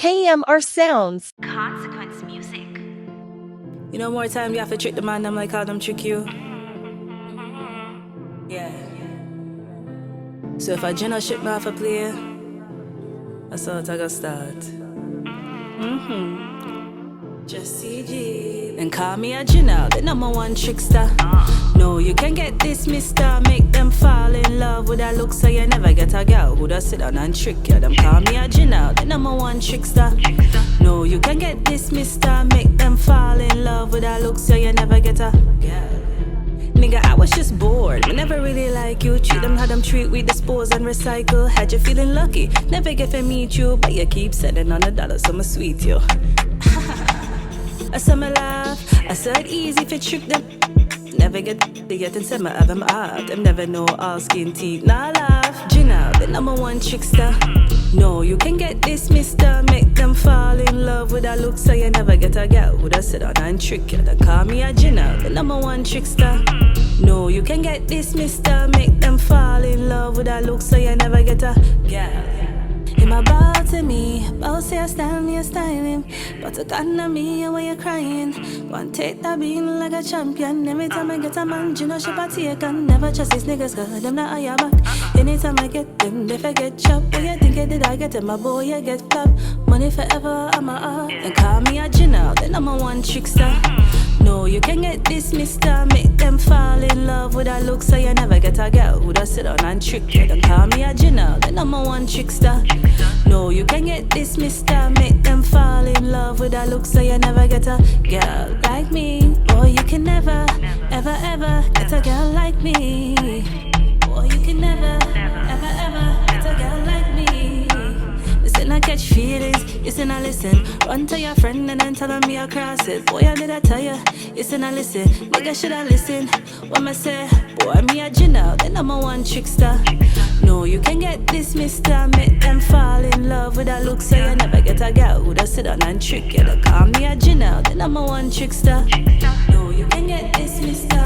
KMRSounds. Consequence music. You know, more time you have to trick the man, them like how them trick you. Yeah. So if a Ginnal ship me off a play, that's how it's gonna start. Just CEGIE. Then call me a Ginnal, the #1 trickster. No, you can get this, mister. Make them fall in love with a look, so you never get a girl who does sit down and trick you. Them call me a Ginnal, the #1 trickster. No, you can get this, mister. Make them fall in love with a look, so you never get a girl. Nigga, I was just bored. I never really like you. Treat them how them treat, we dispose and recycle. Had you feeling lucky? Never get to meet you, but you keep sending on $1, so I'ma sweet you. I said me laugh, I said easy if you trick them. Never get to get and say me have them out. Them never know all skin teeth, nah laugh. Ginnal, the #1 trickster. No, you can get this, mister. Make them fall in love with a look, so you never get a girl who does sit down and trick you. They call me a Ginnal, the #1 trickster. No, you can get this, mister. Make them fall in love with a look, so you never get a girl. Him about to me, about say I style me, I style him. But look on me and when you're crying, one take that bean like a champion. Every time I get a man, you know she party, I can never trust these niggas, cause them not on your back. Anytime I get them, they forget chop. When you think it did I get them, my boy, you get flop. Money forever, I'm a up. Then call me a Ginnal, the #1 trickster. No, you can get this, mister. Make them fall in love with a look, so you never get a girl who does sit down and trick you. Then call me a Ginnal, the #1 trickster. No, you can get this, mister. Make them fall in love with a look, so you never get a girl like me. Boy, you can never, ever, ever get a girl like me. Boy, you can never, ever, ever get a girl like me. Listen, I catch feelings, listen, I listen. Run to your friend and then tell them me I cross it. Boy, I did I tell ya, listen, I listen. Nigga, should I listen? What I say? Boy, me a Ginnal, the #1 trickster. No, you can get this, mister. Make them fall in love with a look, so you never get a girl who does sit down and trick you. They call me a Ginnal, the #1 trickster. No, you can get this, mister.